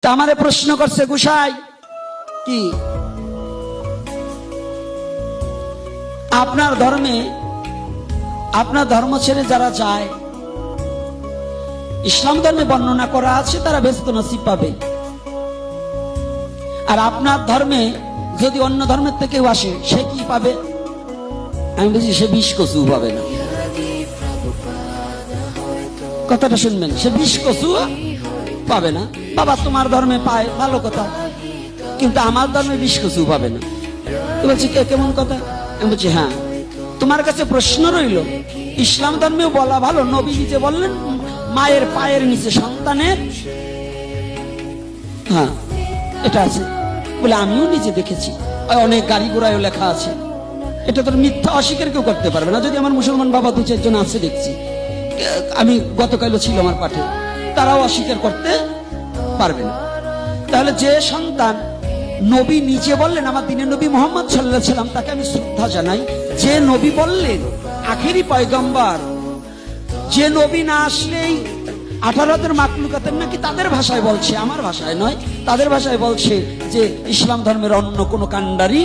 তা আমারে প্রশ্ন করছে গোসাই কি আপনার ধর্মে আপনার ধর্ম ছেড়ে যারা যায় ইসলাম ধর্মে বর্ণনা করা আছে তারা বেহেশত নসিব পাবে, আর আপনার ধর্মে যদি অন্য ধর্মের থেকে কেউ আসে সে কি পাবে? আমি বলছি সে বিষ কচু পাবে না। কথাটা শুনবেন, সে বিষ কচু পাবে না। বাবা তোমার ধর্মে পায় ভালো কথা, কিন্তু আমার ধর্মে বিষ কচু পাবে না। তো বলছি কেমন কথা? আমি বলছি হ্যাঁ, তোমার কাছে প্রশ্ন রইল, ইসলাম ধর্মেও বলা ভালো, নবী নিজে বললেন মায়ের পায়ের নিচে সন্তানের, হ্যাঁ এটা আছে বলে আমিও নিজে দেখেছি, অনেক গাড়ি ঘোড়ায়ও লেখা আছে। এটা তো মিথ্যা অস্বীকার কেউ করতে পারবে না। যদি আমার মুসলমান বাবা দু চারজন আছে দেখছি, আমি গতকালও ছিল আমার পাঠে, তারাও অস্বীকার করতে পারবে না। তাহলে যে সন্তান নবী নিজে বললেন, আমার দিনের নবী মুহাম্মদ সাল্লাল্লাহু আলাইহি সাল্লাম, তাকে আমি শ্রদ্ধা জানাই। যে নবী বললেন আখেরি পয়গম্বর, যে নবী না আসলেই 18 মাখলুকাতের নাকি তাদের ভাষায় বলছে, আমার ভাষায় নয়, তাদের ভাষায় বলছে যে ইসলাম ধর্মের অন্য কোনো কান্ডারি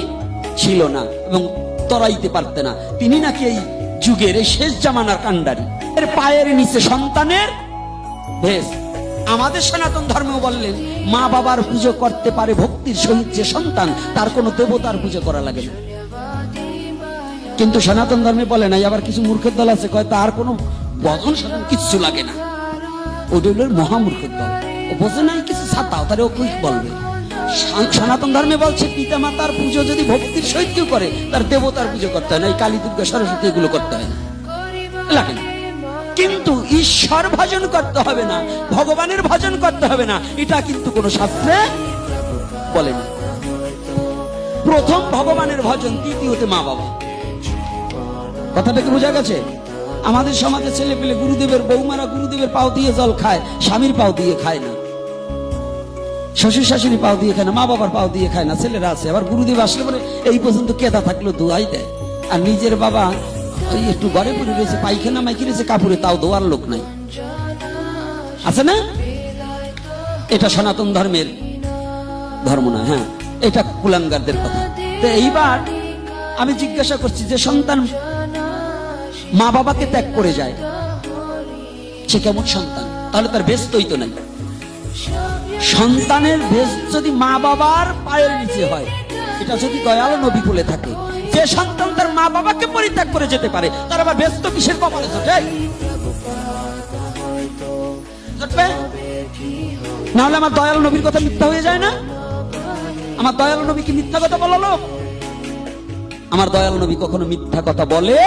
ছিল না এবং তরাইতে পারতে না, তিনি নাকি এই যুগের এই শেষ জামানার কান্ডারি। এর পায়ের নিচে সন্তানের ভেষ। আমাদের সনাতন ধর্মেও বললেন মা বাবার পুজো করতে পারে ভক্তির সহিত যে সন্তান, তার কোনো দেবতার পুজো করা লাগে না। কিন্তু সনাতন ধর্মে বলে নাই, আবার কিছু মূর্খের দল আছে কয় তার কোনো বদন সাধন কিচ্ছু লাগে না, ওটা হলো মহামূর্খের দল। ও বোঝে নাই কিছু ছাতাও, তারে ও কি বলবে? সনাতন ধর্মে বলছে পিতা মাতার পুজো যদি ভক্তির সহিত কেউ করে, তার দেবতার পুজো করতে হয় না, এই কালী দুর্গা সরস্বতী এগুলো করতে হয় না, লাগে না। কিন্তু ঈশ্বর ভজন করতে হবে না, ভগবানের ভজন করতে হবে না, এটা কিন্তু কোন শাস্ত্রে বলেনি। প্রথম ভগবানের ভজন, দ্বিতীয়তে মা বাবা। কথাটা কি বোঝা গেছে? আমাদের সমাজে ছেলে পেলে গুরুদেবের, বৌমারা গুরুদেবের পাও দিয়ে জল খায়, স্বামীর পাও দিয়ে খায় না, শ্বশুর শাশুড়ি পাও দিয়ে খায় না, মা বাবার পাও দিয়ে খায় না, ছেলেরা আছে। আবার গুরুদেব আসলে বলে এই পর্যন্ত কেদা থাকলো দোয়াই দেয়, আর নিজের বাবা ওই একটু ঘরে পড়ে রয়েছে, পায়খানা মাইকি রয়েছে কাপড়ে, তাও দোয়ার লোক নাই, আছে না? এটা সনাতন ধর্মের ধর্ম না, হ্যাঁ এটা কুলাঙ্গারদের কথা। তো এইবার আমি জিজ্ঞাসা করছি, যে সন্তান মা বাবাকে ত্যাগ করে যায় সে কেমন সন্তান? তাহলে তার বেস্তই তো নাই। সন্তানের বেশ যদি মা বাবার পায়ের নিচে হয়, এটা যদি দয়ালু নবী বলে থাকে, যে সন্তান তার মা বাবাকে পরিত্যাগ করে যেতে পারে, তার আবার ব্যস্ত কিসের কপালে জোটে? না হলে আমার দয়ালু নবীর কথা মিথ্যা হয়ে যায় না? আমার দয়ালু নবী কি মিথ্যা কথা বললো? আমার দয়ালু নবী কখনো মিথ্যা কথা বলে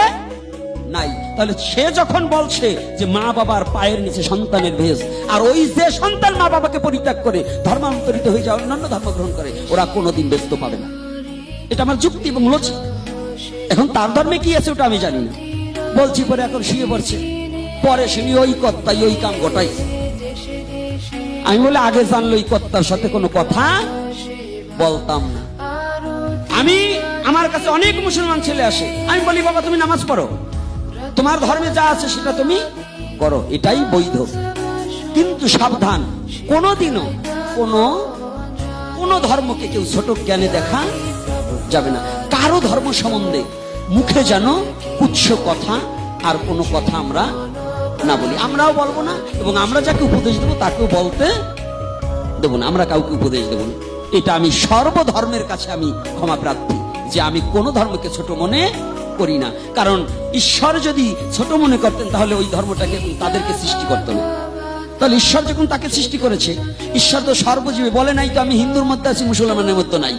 নাই। তাহলে সে যখন বলছে যে মা বাবার পায়ের নিচে সন্তানের ভেষ, আর ওই যে সন্তান মা বাবাকে পরিত্যাগ করে ধর্মান্তরিত হয়ে যায়, অন্যান্য ধর্ম গ্রহণ করে, ওরা কোনোদিন ব্যস্ত পাবে না। এটা আমার যুক্তি এবং লজিক। এখন তার ধর্মে কি আছে ওটা আমি জানি না, বলছি পরে এখন শুয়ে পড়ছে, পরে শুনি ওই কর্তাই ওই কাম ঘটাই। আমি বলে আগে জানলো ওই কর্তার সাথে কোনো কথা বলতাম না। আমি, আমার কাছে অনেক মুসলমান ছেলে আসে, আমি বলি বাবা তুমি নামাজ পড়ো, তোমার ধর্মে যা আছে সেটা তুমি করো, এটাই বৈধ। কিন্তু সাবধান, কোনোদিনও কোন ধর্মকে কেউ ছোট জ্ঞানে দেখা যাবে না। কারো ধর্ম সম্বন্ধে মুখে যেন কুৎস কথা আর কোনো কথা আমরা না বলি, আমরাও বলবো না, এবং আমরা যাকে উপদেশ দেবো তাকেও বলতে দেবো না, আমরা কাউকে উপদেশ দেবো না। এটা আমি সর্বধর্মের কাছে আমি ক্ষমা প্রার্থী, যে আমি কোনো ধর্মকে ছোট মনে করি না। কারণ ঈশ্বর যদি ছোট মনে করতেন তাহলে ওই ধর্মটাকে তাদেরকে সৃষ্টি করতেন না। তাহলে ঈশ্বর যখন তাকে সৃষ্টি করেছে, ঈশ্বর তো সর্বজীবে বলে নাই তো আমি হিন্দুর মধ্যে আছি মুসলমানের মধ্যে নাই,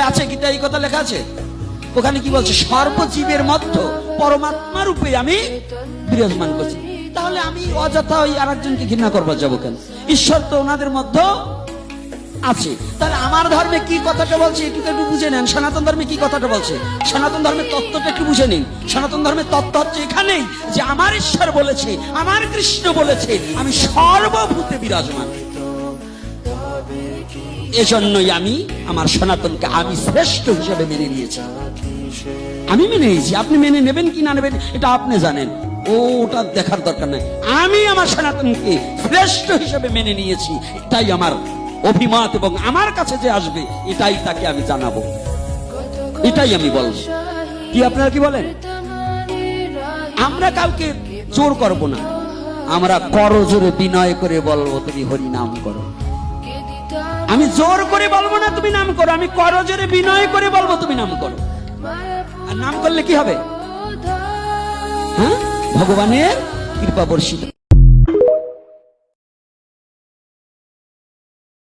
আছে গীতা এই কথা লেখা আছে, ওখানে কি বলছে? সর্বজীবের মধ্যে পরমাত্মা রূপে আমি বিরাজমান করছি। তাহলে আমি অযথা ওই আরেকজনকে ঘৃণা করবার যাবো কেন? ঈশ্বর তো ওনাদের মধ্যে আছে। তাহলে আমার ধর্মে কি কথাটা বলছে একটু একটু বুঝে নেন। সনাতন ধর্মে কি কথাটা বলছে, সনাতন ধর্মের তত্ত্বটা একটু বুঝে নিন। সনাতন ধর্মের তত্ত্ব হচ্ছে এখানেই যে আমার ঈশ্বর বলেছে, আমার কৃষ্ণ বলেছে আমি সর্বভূতে বিরাজমান। এজন্যই আমি আমার সনাতনকে আমি শ্রেষ্ঠ হিসেবে মেনে নিয়েছি। আমি মেনে নিয়েছি, আপনি মেনে নেবেন কি না নেবেন এটা আপনি জানেন। ওটা দেখার দরকার নাই। আমি আমার সনাতনকে শ্রেষ্ঠ হিসেবে মেনে নিয়েছি, এটাই আমার অভিমত, এবং আমার কাছে যে আসবে এটাই তাকে আমি জানাবো, এটাই আমি বলবো। কি আপনারা কি বলেন? আমরা কাউকে জোর করব না, আমরা করজোরে বিনয় করে বলবো তুমি হরি নাম করো। আমি জোর করে বলবো না তুমি নাম করো, আমি করজোরে বিনয় করে বলবো তুমি নাম করো। আর নাম করলে কি হবে? হ্যাঁ, ভগবানের কৃপা বর্ষিত।